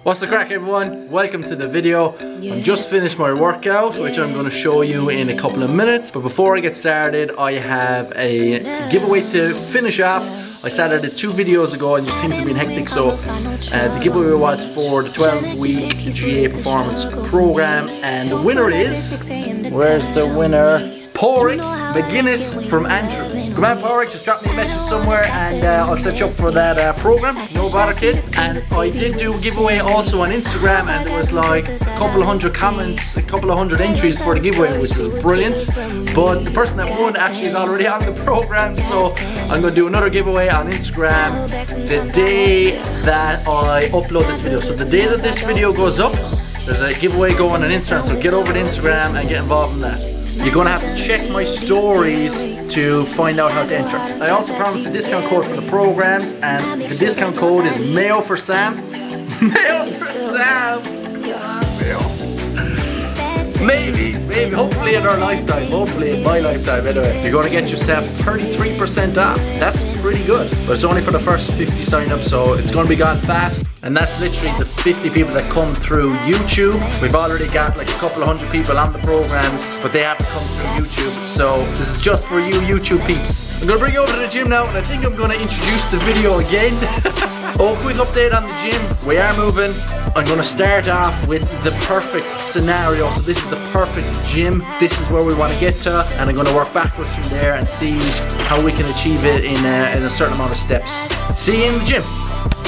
What's the crack, everyone? Welcome to the video. I've just finished my workout, which I'm going to show you in a couple of minutes. But before I get started, I have a giveaway to finish up. I started it 2 videos ago and just things have been hectic, so the giveaway was for the 12-week GAA Performance program, and the winner is, where's the winner? Pádraig McGuinness from Andrew. Come on, Pádraig, just drop me a message somewhere and I'll set you up for that program. No bother, kid. And I did do a giveaway also on Instagram, and there was like a couple of hundred comments, a couple of hundred entries for the giveaway, which was brilliant. But the person that won actually is already on the program, so I'm going to do another giveaway on Instagram the day that I upload this video. So the day that this video goes up, there's a giveaway going on Instagram, so get over to Instagram and get involved in that. You're going to have to check my stories to find out how to enter. I also promised a discount code for the programs, and the discount code is Mayo for Sam. Mayo for Sam! Maybe, hopefully in our lifetime, hopefully in my lifetime anyway. You're going to get yourself 33% off. That's pretty good. But it's only for the first 50 sign-ups, so it's going to be gone fast. And that's literally the 50 people that come through YouTube. We've already got like a couple of hundred people on the programs, but they have to come through YouTube. So this is just for you YouTube peeps. I'm going to bring you over to the gym now, and I think I'm going to introduce the video again. Oh, quick update on the gym. We are moving. I'm going to start off with the perfect scenario. So this is the perfect gym. This is where we want to get to, and I'm going to work backwards from there and see how we can achieve it in a certain amount of steps. See you in the gym.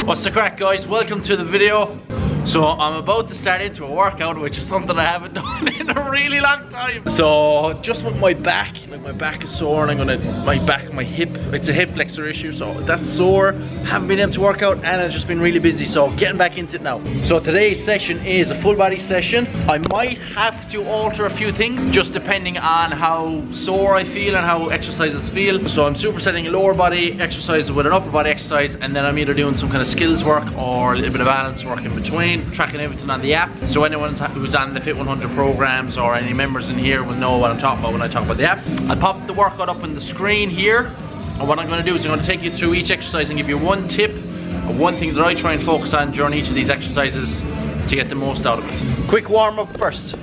What's the crack, guys? Welcome to the video. So I'm about to start into a workout, which is something I haven't done in a really long time. So just with my back, like my back is sore, and my hip, it's a hip flexor issue, so that's sore. Haven't been able to work out, and I've just been really busy, so getting back into it now. So today's session is a full body session. I might have to alter a few things, just depending on how sore I feel and how exercises feel. So I'm supersetting a lower body exercise with an upper body exercise, and then I'm either doing some kind of skills work or a little bit of balance work in between. Tracking everything on the app, so anyone who's on the Fit 100 programs or any members in here will know what I'm talking about when I talk about the app. I'll pop the workout up on the screen here, and what I'm going to do is I'm going to take you through each exercise and give you one tip or one thing that I try and focus on during each of these exercises to get the most out of it. Quick warm up first.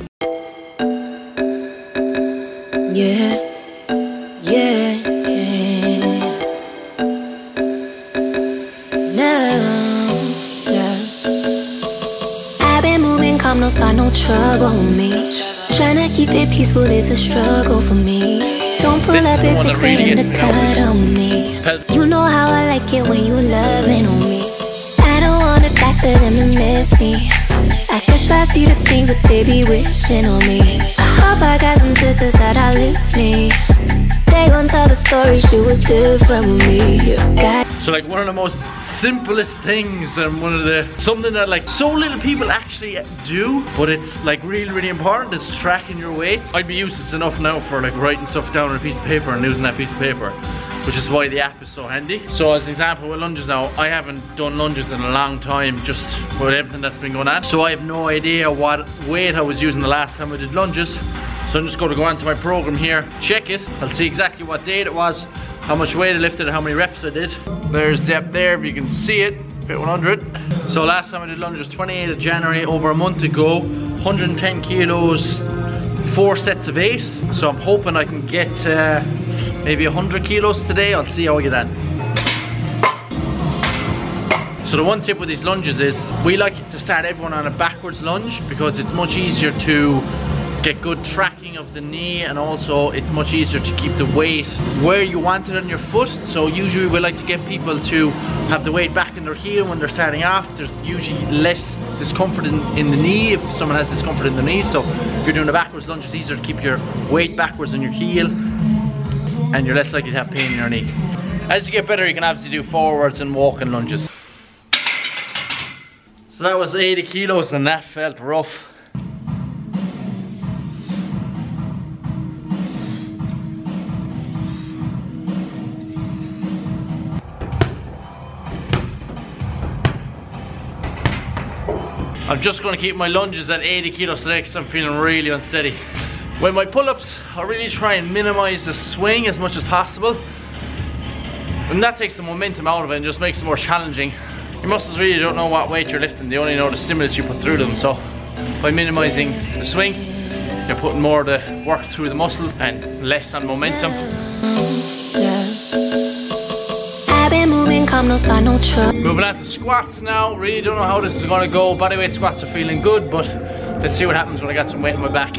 No start, no trouble with me. Tryna keep it peaceful is a struggle for me. Don't pull up at 6 AM to cut on me. You know how I like it when you loving on me. I don't want it back for them to miss me. I guess I see the things that they be wishing on me. I hope I got some sisters that outlive me. They gon' tell the story, she was different with me. So like one of the most simplest things, and something that like so little people actually do, but it's like really important, is tracking your weights. I'd be useless enough now for like writing stuff down on a piece of paper and losing that piece of paper, which is why the app is so handy. So as an example with lunges now, I haven't done lunges in a long time, just with everything that's been going on. So I have no idea what weight I was using the last time I did lunges. So I'm just going to go onto my program here, check it. I'll see exactly what date it was, how much weight I lifted, and how many reps I did. There's the app there, if you can see it, Fit 100. So last time I did lunges, 28th of January, over a month ago, 110 kilos, 4 sets of 8. So I'm hoping I can get maybe 100 kilos today. I'll see how I get on. So the one tip with these lunges is, we like to start everyone on a backwards lunge because it's much easier to get good tracking of the knee, and also it's much easier to keep the weight where you want it on your foot. So usually we like to get people to have the weight back in their heel when they're starting off. There's usually less discomfort in the knee if someone has discomfort in the knee. So if you're doing a backwards lunge, it's easier to keep your weight backwards on your heel, and you're less likely to have pain in your knee. As you get better, you can obviously do forwards and walking lunges. So that was 80 kilos and that felt rough. I'm just going to keep my lunges at 80 kilos today because I'm feeling really unsteady. With my pull-ups, I really try and minimize the swing as much as possible. And that takes the momentum out of it and just makes it more challenging. Your muscles really don't know what weight you're lifting, they only know the stimulus you put through them. So by minimizing the swing, you're putting more of the work through the muscles and less on momentum. I've been moving calm, no start, no trouble. Moving on to squats now. Really don't know how this is going to go. Bodyweight squats are feeling good, but let's see what happens when I got some weight on my back.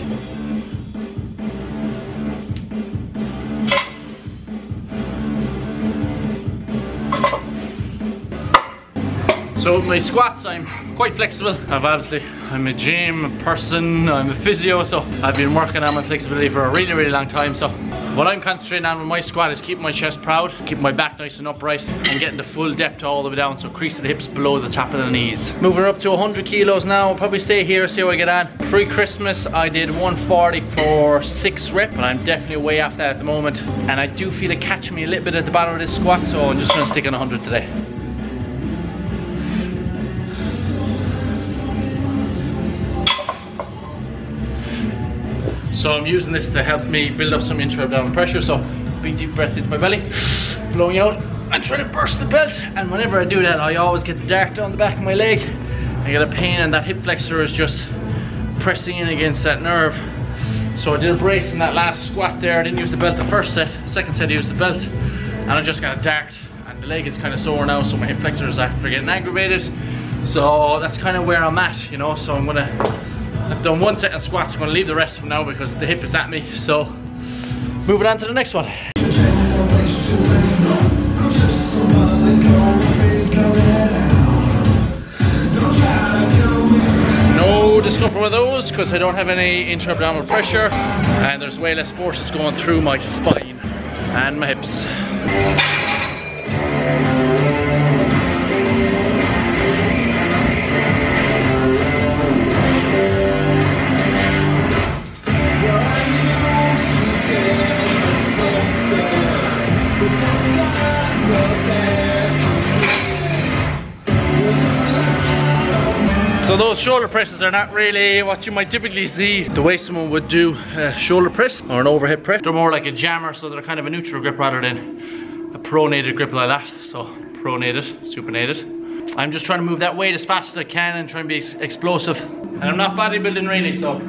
So with my squats, I'm quite flexible. I'm a gym person, I'm a physio, so I've been working on my flexibility for a really long time. So what I'm concentrating on with my squat is keeping my chest proud, keeping my back nice and upright, and getting the full depth all the way down, so crease of the hips below the top of the knees. Moving up to 100 kilos now. I'll probably stay here, see how I get on. Pre-Christmas I did 140 for 6 rep, but I'm definitely way off that at the moment, and I do feel it catching me a little bit at the bottom of this squat, so I'm just going to stick on 100 today. So I'm using this to help me build up some intra-abdominal pressure. So big deep breath into my belly, blowing out and trying to burst the belt. And whenever I do that, I always get the dart down the back of my leg. I get a pain, and that hip flexor is just pressing in against that nerve. So I did a brace in that last squat there. I didn't use the belt the first set. Second set I used the belt, and I just got a dart. And the leg is kind of sore now, so my hip flexor is after getting aggravated. So that's kind of where I'm at, you know. So I've done 1 set of squats. I'm going to leave the rest for now because the hip is at me. So moving on to the next one. No discomfort with those because I don't have any intra-abdominal pressure, and there's way less forces going through my spine and my hips. So those shoulder presses are not really what you might typically see the way someone would do a shoulder press or an overhead press. They're more like a jammer, so they're kind of a neutral grip rather than a pronated grip like that. So pronated, supinated. I'm just trying to move that weight as fast as I can and try and be explosive. And I'm not bodybuilding really, so.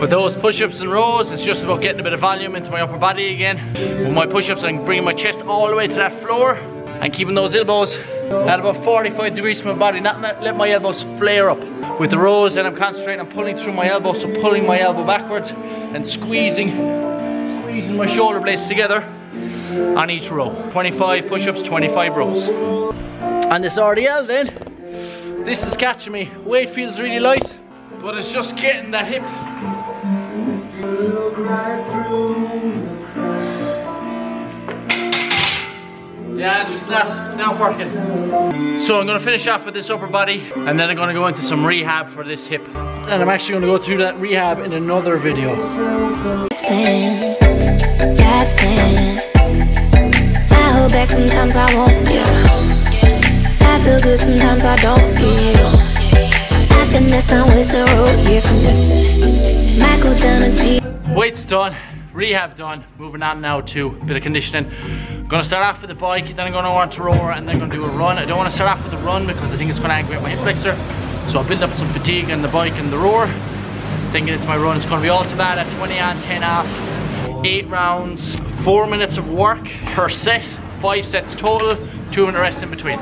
With those push-ups and rows, it's just about getting a bit of volume into my upper body again. With my push-ups, I'm bringing my chest all the way to that floor and keeping those elbows at about 45 degrees from my body, not let my elbows flare up. With the rows, then I'm concentrating on pulling through my elbow, so pulling my elbow backwards and squeezing my shoulder blades together on each row. 25 push-ups, 25 rows. On this RDL then, this is catching me. Weight feels really light, but it's just getting that hip. Yeah, just not working. So I'm gonna finish off with this upper body, and then I'm gonna go into some rehab for this hip. And I'm actually gonna go through that rehab in another video. God's plan. I hold back sometimes I won't, yeah. I feel good sometimes I don't, yeah. I finesse down with the road, yeah, finesse. Might go down a G. Weight's done, rehab done. Moving on now to a bit of conditioning. I'm gonna start off with the bike, then I'm gonna want to rower, and then I'm gonna do a run. I don't want to start off with the run because I think it's gonna aggravate my hip flexor. So I'll build up some fatigue on the bike and the rower. Then get into my run. It's gonna be all to bad at 20 on, 10 off, 8 rounds, 4 minutes of work per set, 5 sets total, 2-minute rest in between.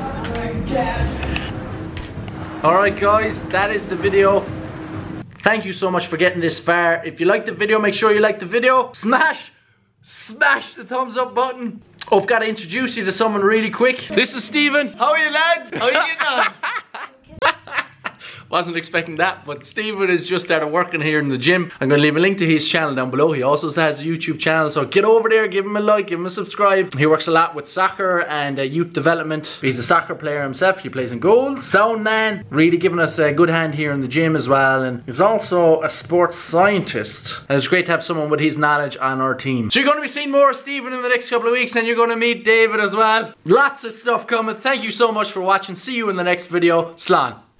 Alright guys, that is the video. Thank you so much for getting this far. If you liked the video, make sure you like the video. Smash the thumbs up button. Oh, I've got to introduce you to someone really quick. This is Stephen. How are you lads? How are you getting on? Wasn't expecting that, but Stephen is just started working here in the gym. I'm going to leave a link to his channel down below. He also has a YouTube channel, so get over there, give him a like, give him a subscribe. He works a lot with soccer and youth development. He's a soccer player himself. He plays in goals. Sound man, really giving us a good hand here in the gym as well. And he's also a sports scientist. And it's great to have someone with his knowledge on our team. So you're going to be seeing more of Stephen in the next couple of weeks, and you're going to meet David as well. Lots of stuff coming. Thank you so much for watching. See you in the next video. Slán.